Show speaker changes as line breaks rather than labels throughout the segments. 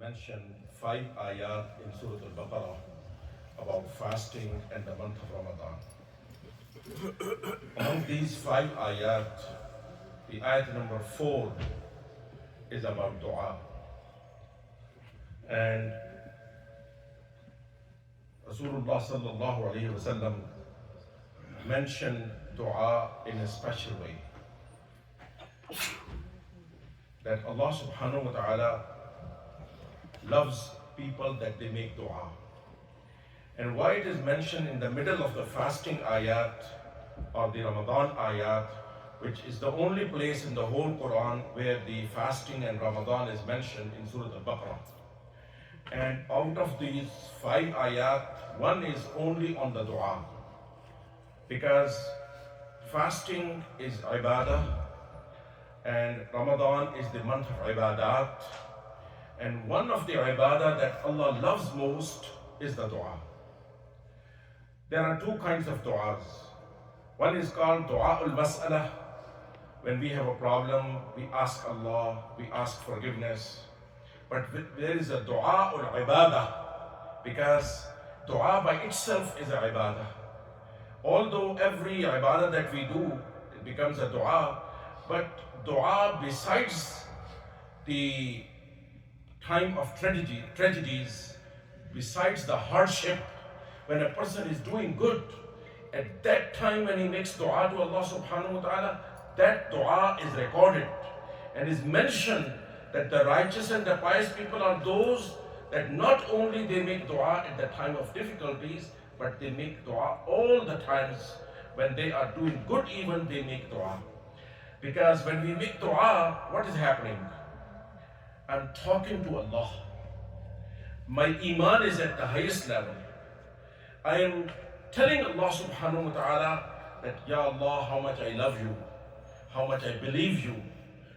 mentioned 5 ayat in Surah Al-Baqarah about fasting and the month of Ramadan. Among these 5 ayat, the ayat number 4 is about dua. And Rasulullah sallallahu alayhi wa sallam mentioned dua in a special way. That Allah subhanahu wa ta'ala loves people that they make dua. And why it is mentioned in the middle of the fasting ayat or the Ramadan ayat, which is the only place in the whole Quran where the fasting and Ramadan is mentioned in Surah Al-Baqarah. And out of these 5 ayat, one is only on the dua. Because fasting is ibadah and Ramadan is the month of ibadat. And one of the ibadah that Allah loves most is the dua. There are two kinds of du'as. One is called dua al-mas'alah. When we have a problem, we ask Allah, we ask forgiveness. But there is a dua al-ibadah, because dua by itself is a ibadah. Although every ibadah that we do, it becomes a dua, but dua besides the time of tragedies, besides the hardship, when a person is doing good, at that time when he makes dua to Allah subhanahu wa ta'ala, that dua is recorded and is mentioned that the righteous and the pious people are those that not only they make dua at the time of difficulties, but they make dua all the times. When they are doing good even, they make dua. Because when we make dua, what is happening? I'm talking to Allah. My iman is at the highest level. I am telling Allah subhanahu wa ta'ala that, Ya Allah, how much I love you, how much I believe you.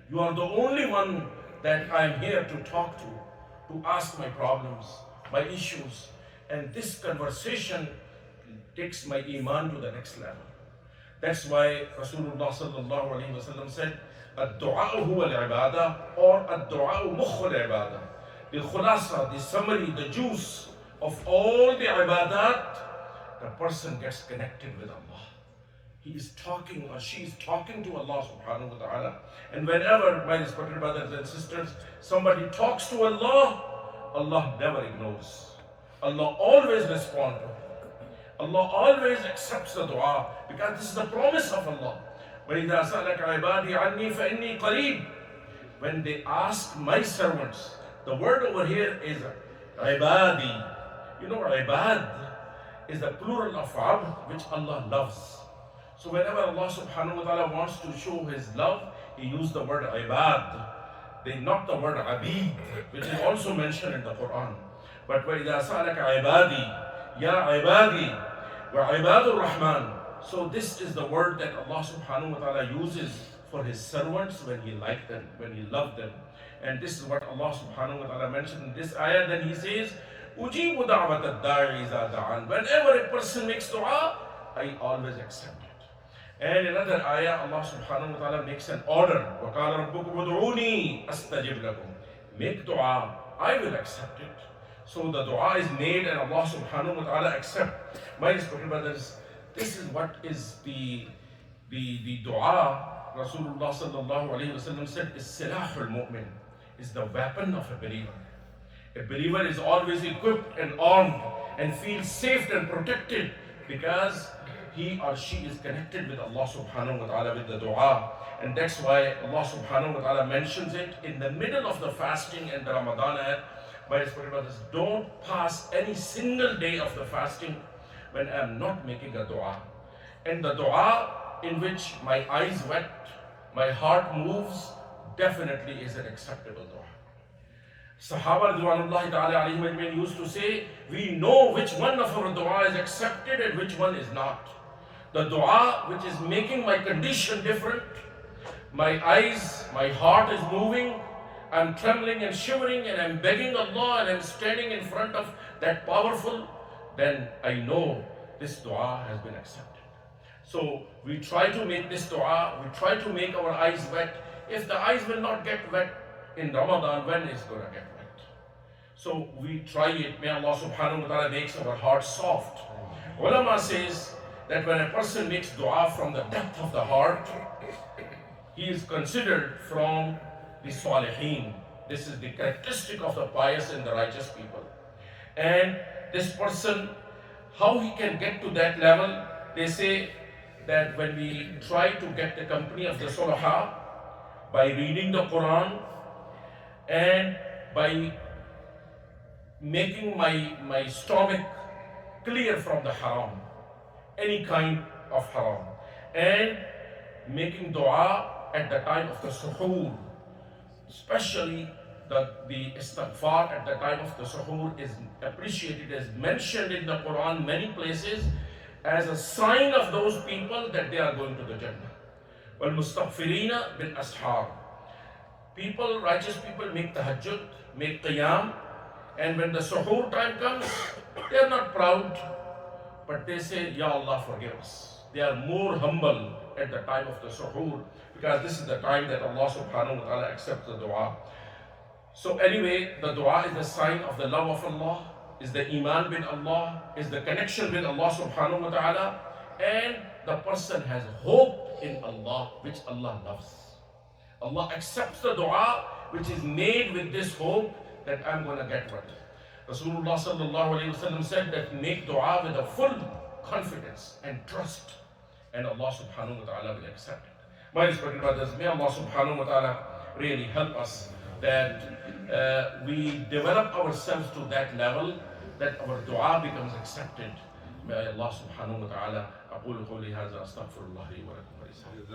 You are the only one that I am here to talk to ask my problems, my issues. And this conversation takes my iman to the next level. That's why Rasulullah sallallahu alayhi wa sallam said, Ad-du'a'u huwa al-ibadah, or Ad-du'a'u mukhu al-ibadah. The khulasa, the summary, the juice of all the ibadat, the person gets connected with Allah. He is talking or she is talking to Allah subhanahu wa ta'ala. And whenever, my respected brothers and sisters, somebody talks to Allah, Allah never ignores. Allah always responds to him. Allah always accepts the dua, because this is the promise of Allah. وَإِذَا سَأَلَكَ عِبَادِي عَنِّي فَإِنِّي قَرِيبٌ. When they ask my servants, the word over here is ibadi. You know, ibad is the plural of abd, which Allah loves. So whenever Allah subhanahu wa ta'ala wants to show His love, He used the word ibad. Not the word abid, which is also mentioned in the Quran. But وَإِذَا سَأَلَكَ عِبَادِي يَا عِبَادِي وَعِبَادُ الرَّحْمَنِ. So this is the word that Allah subhanahu wa ta'ala uses for His servants when He liked them, when He loved them. And this is what Allah subhanahu wa ta'ala mentioned in this ayah. Then He says, أُجِيبُ دَعْوَةَ الدَّاعِ إِذَا دَعَانِ. Whenever a person makes dua, I always accept it. And in another ayah, Allah subhanahu wa ta'ala makes an order. وَقَالَ رَبُّكُمُ ادْعُونِي أَسْتَجِبْ لَكُمْ. Make dua, I will accept it. So the dua is made and Allah subhanahu wa ta'ala accept. My respected brothers, this is what is the dua. Rasulullah sallallahu alayhi wa sallam said, is silahul mu'min, is the weapon of a believer. A believer is always equipped and armed and feels safe and protected because he or she is connected with Allah subhanahu wa ta'ala with the dua. And that's why Allah subhanahu wa ta'ala mentions it in the middle of the fasting and the Ramadan ayat. My respected brothers, don't pass any single day of the fasting when I am not making a dua. And the dua in which my eyes wet, my heart moves, definitely is an acceptable dua. Sahaba Ridwanullahi ta'ala alayhim ajmain used to say, we know which one of our dua is accepted and which one is not. The dua which is making my condition different, my eyes, my heart is moving, I'm trembling and shivering and I'm begging Allah and I'm standing in front of that powerful, then I know this dua has been accepted. So we try to make this dua, we try to make our eyes wet. If the eyes will not get wet in Ramadan, when is going to get wet? So we try it. May Allah subhanahu wa ta'ala makes our heart soft. Ulama says that when a person makes dua from the depth of the heart, he is considered from the Salihin. This is the characteristic of the pious and the righteous people. And this person, how he can get to that level, they say that when we try to get the company of the Sulaha by reading the Quran and by making my stomach clear from the haram, any kind of haram, and making dua at the time of the suhoor, especially the istighfar at the time of the suhoor is appreciated, as mentioned in the Quran many places, as a sign of those people that they are going to the Jannah. Wal mustaghfirina bil ashar. People, righteous people make tahajjud, make qiyam, and when the suhoor time comes, they are not proud, but they say, Ya Allah, forgive us. They are more humble at the time of the suhoor, because this is the time that Allah subhanahu wa ta'ala accepts the dua. So anyway, the dua is the sign of the love of Allah, is the iman with Allah, is the connection with Allah subhanahu wa ta'ala, and the person has hope in Allah, which Allah loves. Allah accepts the dua which is made with this hope that I'm going to get what. Rasulullah sallallahu alayhi wa sallam said that make dua with a full confidence and trust, and Allah subhanahu wa ta'ala will accept it. My respected brothers, may Allah subhanahu wa ta'ala really help us that we develop ourselves to that level that our dua becomes accepted. May Allah subhanahu wa ta'ala أقول قولي هذا أستغفر الله لي ولكم ولسائر